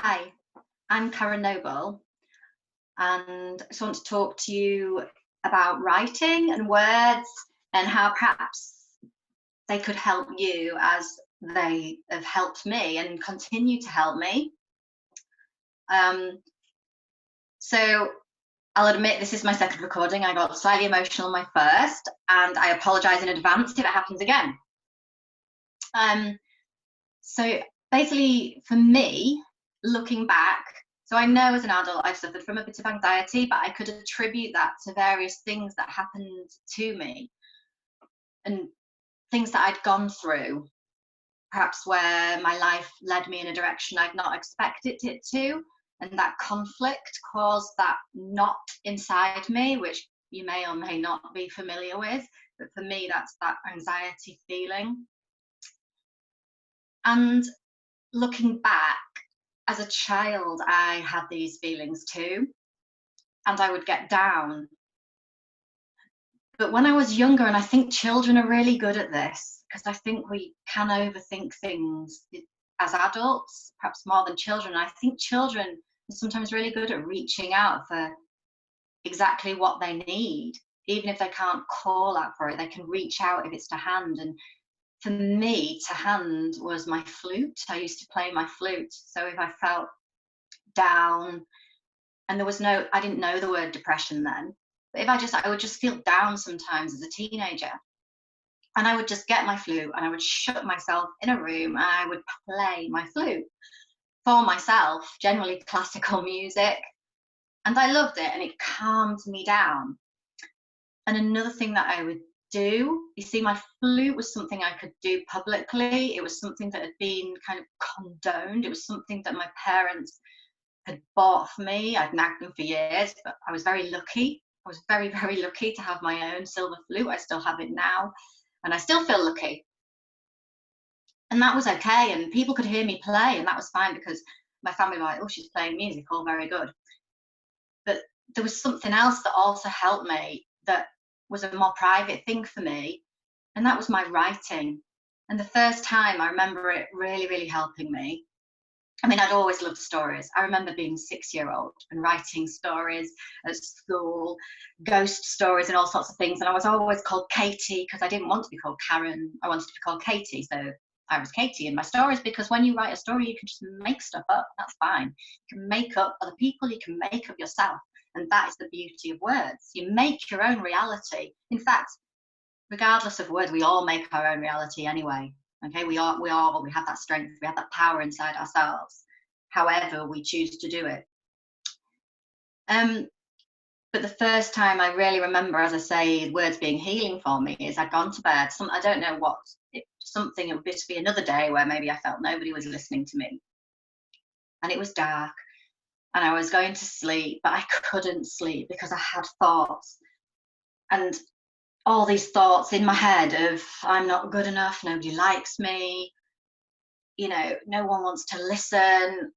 Hi, I'm Karen Noble, and I just want to talk to you about writing and words and how perhaps they could help you as they have helped me and continue to help me. Um, so I'll admit this is my second recording. I got slightly emotional on my first, and I apologize in advance if it happens again. Um, so basically, for me, looking back, so I know as an adult I've suffered from a bit of anxiety, but I could attribute that to various things that happened to me and things that I'd gone through, perhaps where my life led me in a direction I'd not expected it to. And that conflict caused that knot inside me, which you may or may not be familiar with. But for me, that's that anxiety feeling. And looking back, as a child, I had these feelings too, and I would get down. But when I was younger, and I think children are really good at this, because I think we can overthink things as adults, perhaps more than children. I think children are sometimes really good at reaching out for exactly what they need. Even if they can't call out for it, they can reach out if it's to hand. And for me, to hand was my flute. I used to play my flute. So if I felt down, and I didn't know the word depression then, but if I would just feel down sometimes as a teenager, and I would just get my flute and I would shut myself in a room and I would play my flute for myself, generally classical music, and I loved it and it calmed me down. And another thing that I would do, you see, my flute was something I could do publicly. It was something that had been kind of condoned. It was something that my parents had bought for me. I'd nagged them for years, but I was very lucky. I was very, very lucky to have my own silver flute. I still have it now, and I still feel lucky. And that was okay. And people could hear me play, and that was fine because my family were like, oh, she's playing music, all very good. But there was something else that also helped me that was a more private thing for me, and that was my writing. And the first time I remember it really, really helping me. I mean, I'd always loved stories. I remember being 6-year-old and writing stories at school, ghost stories and all sorts of things. And I was always called Katie because I didn't want to be called Karen. I wanted to be called Katie. So I was Katie in my stories, because when you write a story, you can just make stuff up. That's fine. You can make up other people, you can make up yourself. And that is the beauty of words. You make your own reality. In fact, regardless of words, we all make our own reality anyway. Okay, we have that strength, we have that power inside ourselves, however we choose to do it. But the first time I really remember, as I say, words being healing for me is I'd gone to bed. I don't know what, it would just be another day where maybe I felt nobody was listening to me. And it was dark and I was going to sleep, but I couldn't sleep because I had thoughts. And all these thoughts in my head of I'm not good enough, nobody likes me, no one wants to listen.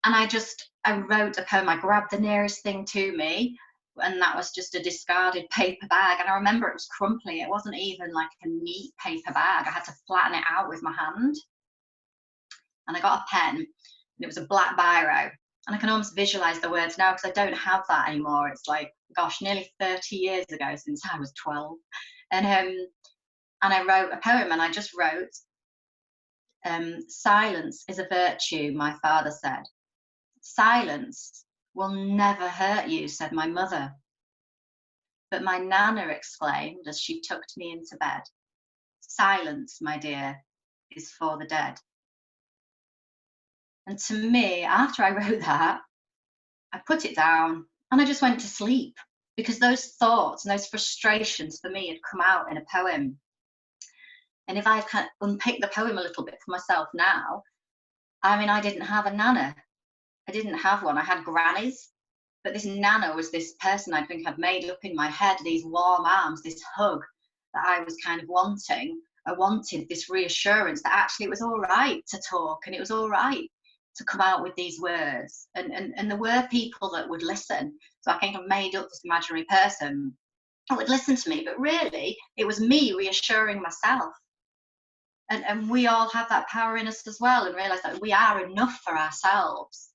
And I wrote a poem. I grabbed the nearest thing to me, and that was just a discarded paper bag. And I remember it was crumply. It wasn't even like a neat paper bag. I had to flatten it out with my hand. And I got a pen, and it was a black biro. And I can almost visualize the words now because I don't have that anymore. It's like, gosh, nearly 30 years ago since I was 12. And I wrote a poem, and I just wrote, silence is a virtue, my father said. Silence will never hurt you, said my mother. But my nana exclaimed as she tucked me into bed, silence, my dear, is for the dead. And to me, after I wrote that, I put it down and I just went to sleep, because those thoughts and those frustrations for me had come out in a poem. And if I kind of unpick the poem a little bit for myself now, I mean, I didn't have a nana. I didn't have one. I had grannies, but this nana was this person I think I'd made up in my head, these warm arms, this hug that I was kind of wanting. I wanted this reassurance that actually it was all right to talk, and it was all right to come out with these words, and there were people that would listen. So I kind of made up this imaginary person that would listen to me, but really it was me reassuring myself. And we all have that power in us as well, and realize that we are enough for ourselves.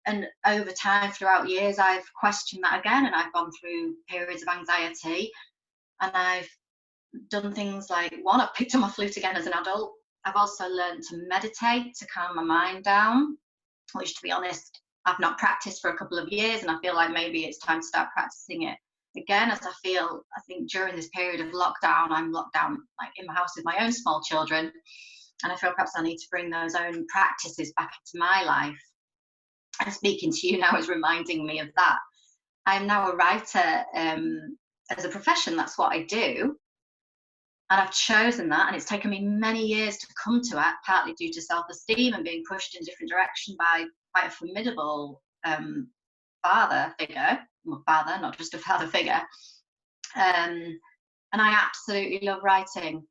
And over time, throughout years, I've questioned that again, and I've gone through periods of anxiety, and I've done things like, one, I've picked up my flute again as an adult. I've also learned to meditate to calm my mind down, which, to be honest, I've not practiced for a couple of years, and I feel like maybe it's time to start practicing it again, as I think during this period of lockdown, I'm locked down like in my house with my own small children, and I feel perhaps I need to bring those own practices back into my life. And speaking to you now is reminding me of that. I'm now a writer as a profession. That's what I do. And I've chosen that, and it's taken me many years to come to it, partly due to self-esteem and being pushed in a different direction by quite a formidable father figure. Well, father, not just a father figure. And I absolutely love writing.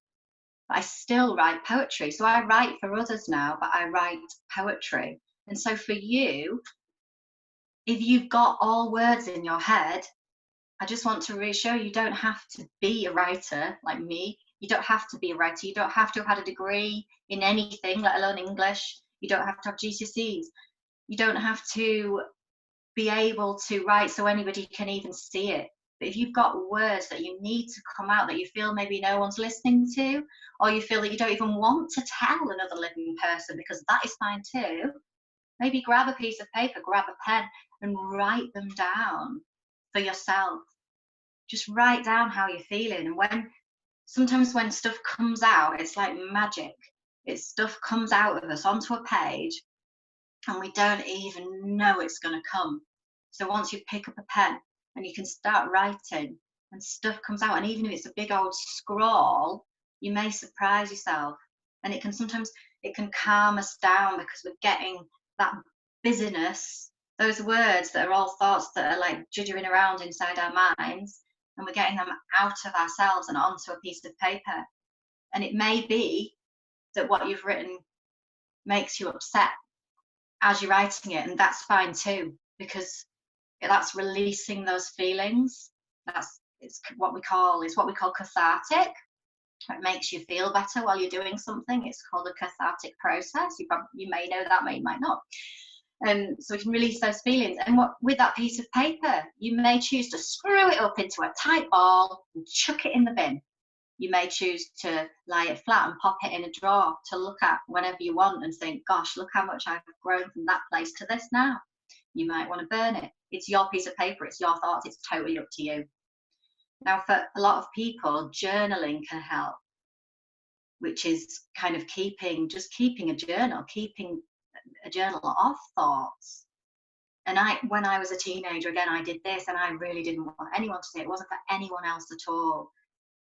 But I still write poetry. So I write for others now, but I write poetry. And so for you, if you've got all words in your head, I just want to reassure you, you don't have to be a writer like me. You don't have to be a writer. You don't have to have had a degree in anything, let alone English. You don't have to have GCSEs. You don't have to be able to write so anybody can even see it. But if you've got words that you need to come out, that you feel maybe no one's listening to, or you feel that you don't even want to tell another living person, because that is fine too, maybe grab a piece of paper, grab a pen, and write them down for yourself. Just write down how you're feeling. And sometimes when stuff comes out, it's like magic. Stuff comes out of us onto a page, and we don't even know it's going to come. So once you pick up a pen and you can start writing, and stuff comes out, and even if it's a big old scrawl, you may surprise yourself. And it can calm us down, because we're getting that busyness, those words that are all thoughts that are like jittering around inside our minds, and we're getting them out of ourselves and onto a piece of paper. And it may be that what you've written makes you upset as you're writing it, and that's fine too, because that's releasing those feelings. It's what we call cathartic. It makes you feel better while you're doing something. It's called a cathartic process. You may know that, you might not. So we can release those feelings. And with that piece of paper, you may choose to screw it up into a tight ball and chuck it in the bin. You may choose to lie it flat and pop it in a drawer to look at whenever you want and think, gosh, look how much I've grown from that place to this now. You might want to burn it. It's your piece of paper. It's your thoughts. It's totally up to you. Now, for a lot of people, journaling can help, which is kind of keeping a journal of thoughts. And when I was a teenager, again, I did this, and I really didn't want anyone to see it. It wasn't for anyone else at all.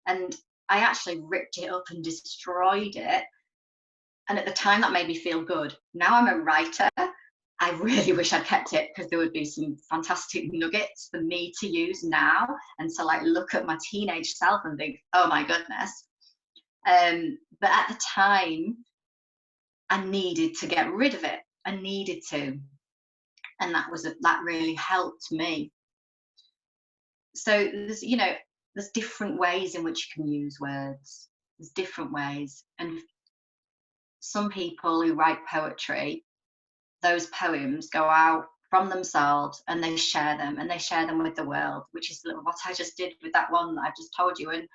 And I actually ripped it up and destroyed it. And at the time, that made me feel good. Now I'm a writer. I really wish I'd kept it, because there would be some fantastic nuggets for me to use now, and to like look at my teenage self and think, oh my goodness. But at the time, I needed to get rid of it. I needed to. And that really helped me. So there's different ways in which you can use words. There's different ways. And some people who write poetry, those poems go out from themselves, and they share them with the world, which is what I just did with that one that I've just told you. And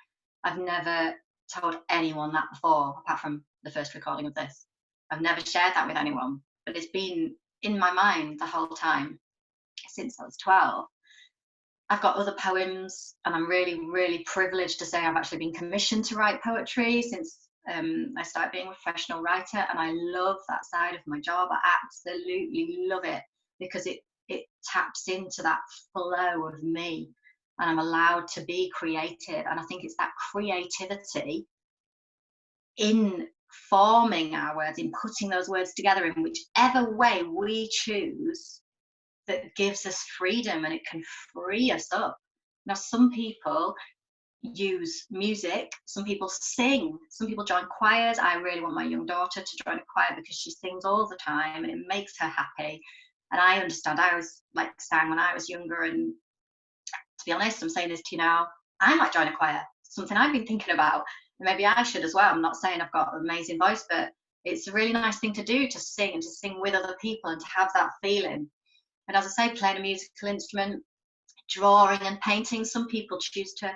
I've never told anyone that before, apart from the first recording of this. I've never shared that with anyone, but it's been in my mind the whole time since I was 12. I've got other poems, and I'm really, really privileged to say I've actually been commissioned to write poetry since I started being a professional writer, and I love that side of my job. I absolutely love it, because it taps into that flow of me, and I'm allowed to be creative. And I think it's that creativity in forming our words, in putting those words together in whichever way we choose, that gives us freedom, and it can free us up. Now, some people use music, some people sing, some people join choirs. I really want my young daughter to join a choir, because she sings all the time and it makes her happy. And I understand, I was like sang when I was younger, and to be honest, I'm saying this to you now, I might join a choir, something I've been thinking about. Maybe I should as well. I'm not saying I've got an amazing voice, but it's a really nice thing to do, to sing, and to sing with other people, and to have that feeling. And as I say, playing a musical instrument, drawing and painting. Some people choose to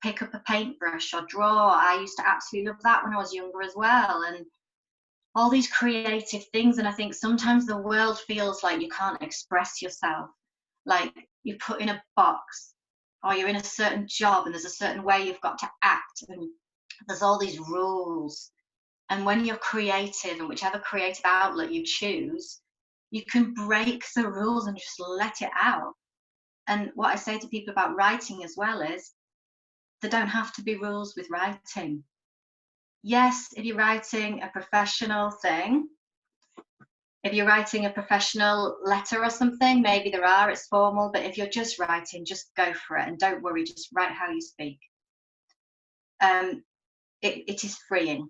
pick up a paintbrush or draw. I used to absolutely love that when I was younger as well. And all these creative things. And I think sometimes the world feels like you can't express yourself, like you're put in a box, or you're in a certain job and there's a certain way you've got to act, and there's all these rules. And when you're creative, and whichever creative outlet you choose, you can break the rules and just let it out. And what I say to people about writing as well is there don't have to be rules with writing. Yes, if you're writing a professional thing, if you're writing a professional letter or something, maybe there are, it's formal, but if you're just writing, just go for it and don't worry, just write how you speak. It is freeing.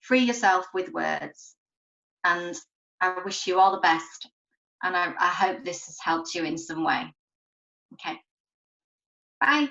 Free yourself with words. And I wish you all the best. And I hope this has helped you in some way. Okay. Bye.